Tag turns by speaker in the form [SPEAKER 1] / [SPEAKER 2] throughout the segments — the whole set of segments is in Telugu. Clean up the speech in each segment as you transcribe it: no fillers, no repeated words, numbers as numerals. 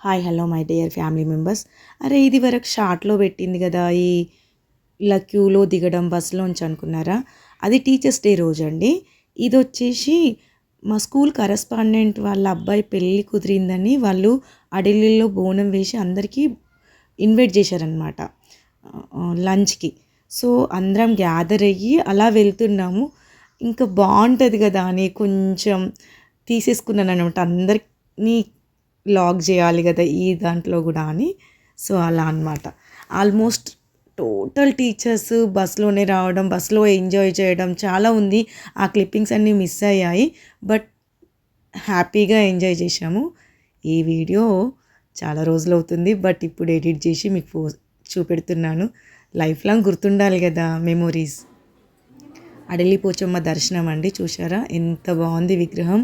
[SPEAKER 1] Hi hello my dear family members. అరే ఇది వరకు షార్ట్లో పెట్టింది కదా ఈ ఇలా క్యూలో దిగడం బస్సులోంచి అనుకున్నారా? అది టీచర్స్ డే రోజు అండి. ఇది వచ్చేసి మా స్కూల్ కరెస్పాండెంట్ వాళ్ళ అబ్బాయి పెళ్ళి కుదిరిందని వాళ్ళు అడవిలో బోనం వేసి అందరికీ ఇన్వైట్ చేశారనమాట లంచ్కి. సో అందరం గ్యాదర్ అయ్యి అలా వెళ్తున్నాము. ఇంకా బాగుంటుంది కదా అని కొంచెం తీసేసుకున్నాను అనమాట, అందరినీ లాగ్ చేయాలి కదా ఈ దాంట్లో కూడా అని. సో అలా అనమాట. ఆల్మోస్ట్ టోటల్ టీచర్స్ బస్సులోనే రావడం, బస్సులో ఎంజాయ్ చేయడం చాలా ఉంది. ఆ క్లిప్పింగ్స్ అన్నీ మిస్ అయ్యాయి, బట్ హ్యాపీగా ఎంజాయ్ చేసాము. ఈ వీడియో చాలా రోజులు అవుతుంది, బట్ ఇప్పుడు ఎడిట్ చేసి మీకు చూపెడుతున్నాను. లైఫ్ లాంగ్ గుర్తుండాలి కదా మెమొరీస్. అడలి పోచమ్మ దర్శనం అండి, చూసారా ఎంత బాగుంది విగ్రహం.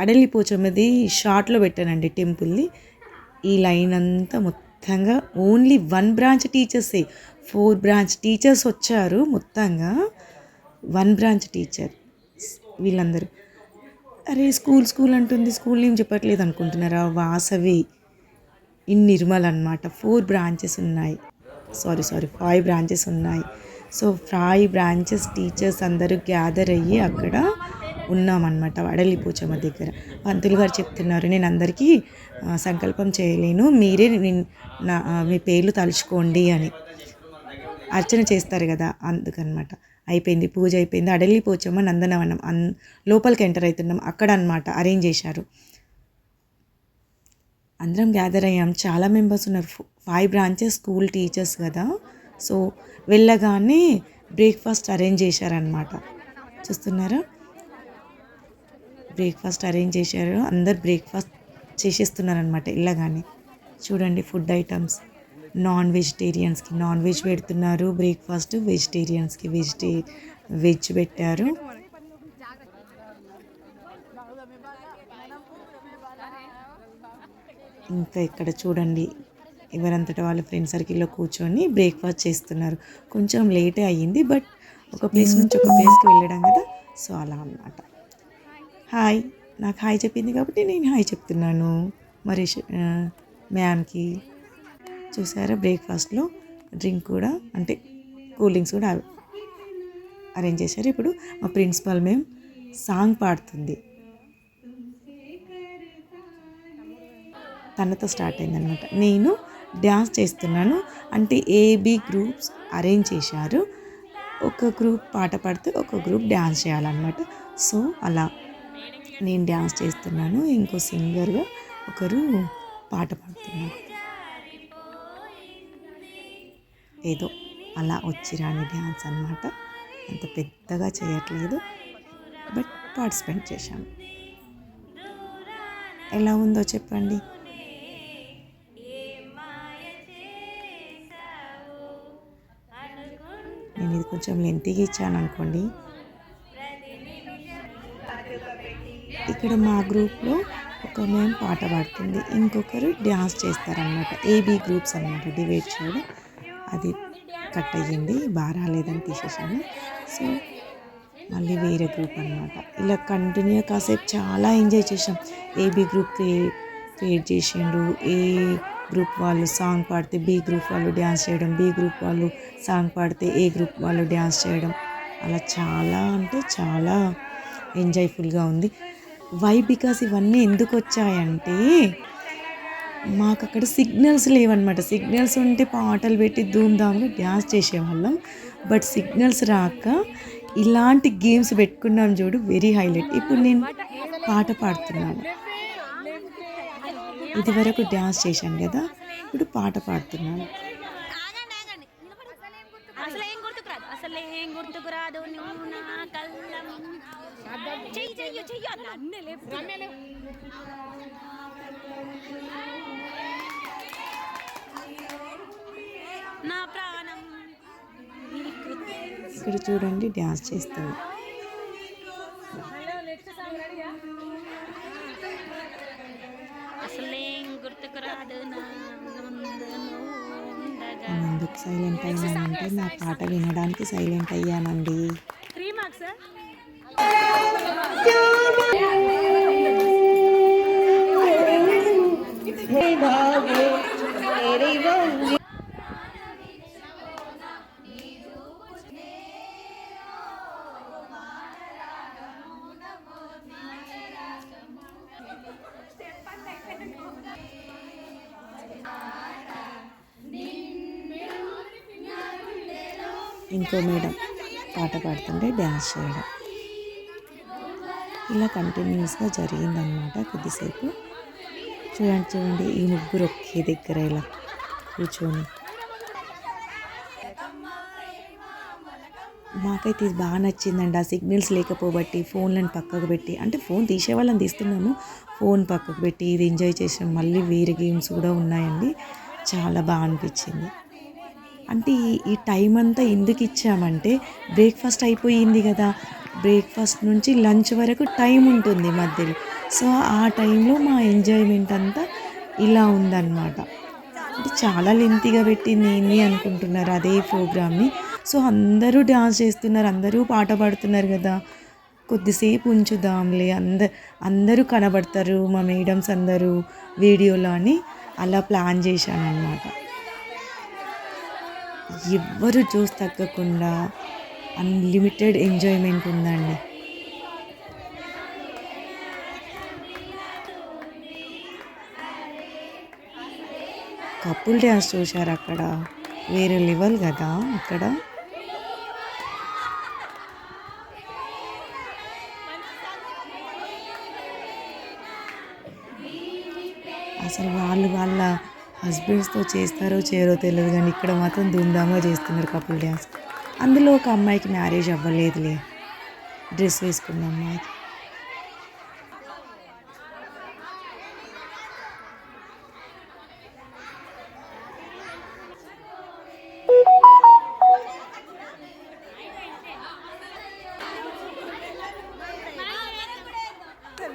[SPEAKER 1] అడలి పోచమ్మది షార్ట్లో పెట్టానండి టెంపుల్ని. ఈ లైన్ అంతా మొత్తంగా ఓన్లీ 1 బ్రాంచ్ టీచర్సే. 4 బ్రాంచ్ టీచర్స్ వచ్చారు మొత్తంగా. 1 బ్రాంచ్ టీచర్ వీళ్ళందరూ. అరే స్కూల్ అంటుంది, స్కూల్ ఏం చెప్పట్లేదు అనుకుంటున్నారా? వాసవి ఇన్ నిర్మల్ అనమాట. 4 బ్రాంచెస్ ఉన్నాయి. సారీ 5 బ్రాంచెస్ ఉన్నాయి. సో 5 బ్రాంచెస్ టీచర్స్ అందరూ గ్యాదర్ అయ్యి అక్కడ ఉన్నామన్నమాట అడలి పోచమ్మ దగ్గర. పంతులు గారు చెప్తున్నారు, నేను అందరికీ సంకల్పం చేయలేను, మీరే మీ పేర్లు తలుచుకోండి అని. అర్చన చేస్తారు కదా అందుకనమాట. అయిపోయింది, పూజ అయిపోయింది. అడలి పోచమ్మ నందనవనం లోపలికి ఎంటర్ అవుతున్నాం అక్కడ అనమాట అరేంజ్ చేశారు. అందరం గ్యాదర్ అయ్యాం, చాలా మెంబర్స్ ఉన్నారు. 5 బ్రాంచెస్ స్కూల్ టీచర్స్ కదా. సో వెళ్ళగానే బ్రేక్ఫాస్ట్ అరేంజ్ చేశారనమాట. చూస్తున్నారా, బ్రేక్ఫాస్ట్ అరేంజ్ చేశారు. అందరు బ్రేక్ఫాస్ట్ చేసేస్తున్నారనమాట వెళ్ళగానే. చూడండి ఫుడ్ ఐటమ్స్. నాన్ వెజిటేరియన్స్కి నాన్ వెజ్ పెడుతున్నారు బ్రేక్ఫాస్ట్, వెజిటేరియన్స్కి వెజ్ పెట్టారు. ఇంకా ఇక్కడ చూడండి ఎవరంతటా వాళ్ళ ఫ్రెండ్ సర్కిల్లో కూర్చొని బ్రేక్ఫాస్ట్ చేస్తున్నారు. కొంచెం లేటే అయ్యింది, బట్ ఒక ప్లేస్ నుంచి ఒక ప్లేస్కి వెళ్ళడం కదా, సో అలా అన్నమాట. హాయ్, నాకు హాయ్ చెప్పింది కాబట్టి నేను హాయ్ చెప్తున్నాను మరి మ్యామ్కి. చూసారా బ్రేక్ఫాస్ట్లో డ్రింక్ కూడా అంటే కూల్ డ్రింక్స్ కూడా అరేంజ్ చేశారు. ఇప్పుడు మా ప్రిన్సిపల్ మేము సాంగ్ పాడుతుంది, తనతో స్టార్ట్ అయిందనమాట. నేను డ్యాన్స్ చేస్తున్నాను. అంటే ఏబి గ్రూప్స్ అరేంజ్ చేశారు. ఒక గ్రూప్ పాట పాడితే ఒక గ్రూప్ డ్యాన్స్ చేయాలన్నమాట. సో అలా నేను డ్యాన్స్ చేస్తున్నాను, ఇంకో సింగర్గా ఒకరు పాట పాడుతున్నారు. ఏదో అలా వచ్చిరాని డ్యాన్స్ అన్నమాట. అంత పెద్దగా చేయట్లేదు, బట్ పార్టిసిపేట్ చేశాను. ఎలా ఉందో చెప్పండి. నేను ఇది కొంచెం లెంతీగా ఇచ్చాను అనుకోండి. ఇక్కడ మా గ్రూప్లో ఒక మేము పాట పాడుతుంది, ఇంకొకరు డ్యాన్స్ చేస్తారనమాట. ఏబీ గ్రూప్స్ అనమాట డివైడ్ చేయడం. అది కట్ అయ్యింది, బాగా రాలేదని తీసేసాను. సో మళ్ళీ వేరే గ్రూప్ అనమాట. ఇలా కంటిన్యూ కాసేపు చాలా ఎంజాయ్ చేసాం. ఏబీ గ్రూప్ క్రియేట్ చేసిండు. ఏ గ్రూప్ వాళ్ళు సాంగ్ పాడితే బి గ్రూప్ వాళ్ళు డ్యాన్స్ చేయడం, బి గ్రూప్ వాళ్ళు సాంగ్ పాడితే ఏ గ్రూప్ వాళ్ళు డ్యాన్స్ చేయడం. అలా చాలా అంటే చాలా ఎంజాయ్ఫుల్గా ఉంది. వై బికాస్ ఇవన్నీ ఎందుకు వచ్చాయంటే మాకు అక్కడ సిగ్నల్స్ లేవన్నమాట. సిగ్నల్స్ ఉంటే పాటలు పెట్టి ధూమ్ధామ్గా డ్యాన్స్ చేసేవాళ్ళం. బట్ సిగ్నల్స్ రాక ఇలాంటి గేమ్స్ పెట్టుకున్నాం చూడు, వెరీ హైలైట్. ఇప్పుడు నేను పాట పాడుతున్నాను, ఇది వరకు డ్యాన్స్ చేశాను కదా, ఇప్పుడు పాట పాడుతున్నాను. ఇక్కడ చూడండి డ్యాన్స్ చేస్తుంది. ఎందుకు సైలెంట్ అయ్యానంటే నా పాట వినడానికి సైలెంట్ అయ్యానండి. ఇంకో మేడం పాట పాడుతుంటే డ్యాన్స్ చేయడం, ఇలా కంటిన్యూస్గా జరిగిందనమాట కొద్దిసేపు. చూడండి ఈ ముగ్గురు ఒకే దగ్గర ఇలా కూర్చొని. మాకైతే ఇది బాగా నచ్చిందండి. ఆ సిగ్నల్స్ లేకపోబట్టి ఫోన్లను పక్కకు పెట్టి, అంటే ఫోన్ తీసేవాళ్ళని తీస్తున్నాము, ఫోన్ పక్కకు పెట్టి ఇది ఎంజాయ్ చేసాం. మళ్ళీ వేరే గేమ్స్ కూడా ఉన్నాయండి, చాలా బాగా అనిపించింది. అంటే ఈ టైం అంతా ఎందుకు ఇచ్చామంటే బ్రేక్ఫాస్ట్ అయిపోయింది కదా, బ్రేక్ఫాస్ట్ నుంచి లంచ్ వరకు టైం ఉంటుంది మధ్యలో. సో ఆ టైంలో మా ఎంజాయ్మెంట్ అంతా ఇలా ఉందన్నమాట. అంటే చాలా లెంతీగా పెట్టింది ఏంది అనుకుంటున్నారు అదే ప్రోగ్రామ్ని. సో అందరూ డాన్స్ చేస్తున్నారు, అందరూ పాట పాడుతున్నారు కదా, కొద్దిసేపు ఉంచుదాంలే, అందరూ కనబడతారు మా మేడమ్స్ అందరూ వీడియోలో అని అలా ప్లాన్ చేశాను అన్నమాట. ఎవ్వరు చూసి తగ్గకుండా అన్లిమిటెడ్ ఎంజాయ్మెంట్ ఉందండి. కపుల్ డ్యాన్స్ చూశారు అక్కడ, వేరే లెవెల్ కదా అక్కడ. అసలు వాళ్ళ హస్బెండ్స్తో చేస్తారో చేయరో తెలియదు, కానీ ఇక్కడ మాత్రం ధూమ్ధామ్గా చేస్తున్నారు కపుల్ డ్యాన్స్. అందులో ఒక అమ్మాయికి మ్యారేజ్ అవ్వలేదులే, డ్రెస్ వేసుకున్న అమ్మాయి.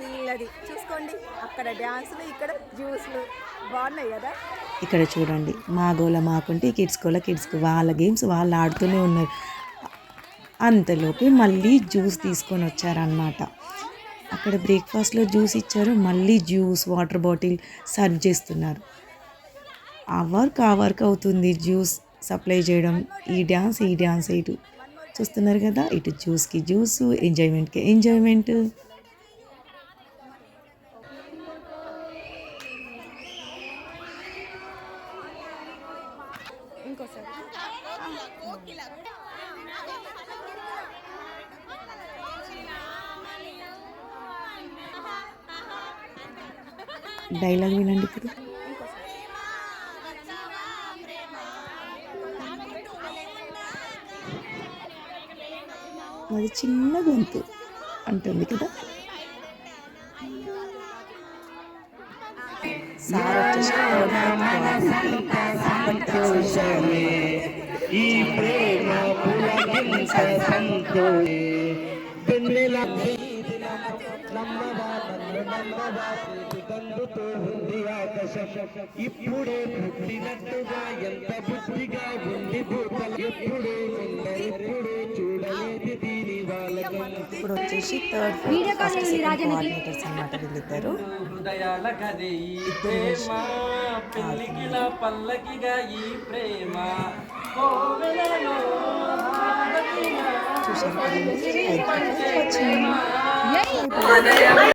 [SPEAKER 2] వీళ్ళది చూసుకోండి, అక్కడ డ్యాన్సులు, ఇక్కడ జ్యూస్లు బాగున్నాయి కదా.
[SPEAKER 1] ఇక్కడ చూడండి, మా గోల మాకుంటే కిడ్స్ గోల కిడ్స్కి, వాళ్ళ గేమ్స్ వాళ్ళు ఆడుతూనే ఉన్నారు. అంతలోపే మళ్ళీ జ్యూస్ తీసుకొని వచ్చారనమాట. అక్కడ బ్రేక్ఫాస్ట్లో జ్యూస్ ఇచ్చారు, మళ్ళీ జ్యూస్ వాటర్ బాటిల్ సర్వ్ చేస్తున్నారు. ఆ వర్క్ అవుతుంది, జ్యూస్ సప్లై చేయడం. ఈ డ్యాన్స్ ఇటు చూస్తున్నారు కదా, ఇటు జ్యూస్కి జ్యూస్, ఎంజాయ్మెంట్కి ఎంజాయ్మెంట్.
[SPEAKER 2] ఇంకోసారి
[SPEAKER 1] డైలాగ్ వినండి ఇప్పుడు. అది చిన్న గొంతు అంటుంది కదా. సార్ వచ్చేసి
[SPEAKER 3] ఈ ప్రేమ పులకింత సంతోషే వెన్నెల తందుతో ఉంది ఆకాశం, ఇప్పుడే పుట్టినట్టుగా ఎంత బుద్ధిగా ఉంది భూతలు, ఎప్పుడే ఎప్పుడే చూడలేదు దీని వాళ్ళకం.
[SPEAKER 1] ఇప్పుడు వచ్చేసి థర్డ్ ఫస్ట్ సెకండ్ కోఆర్డినేటర్స్ అన్నమాట వీళ్ళిద్దరు.
[SPEAKER 4] హృదయాల కదే ఈ ప్రేమ, పెళ్ళికిలా పల్లకిగా ఈ ప్రేమ, కోవెలలో
[SPEAKER 1] చూసారు.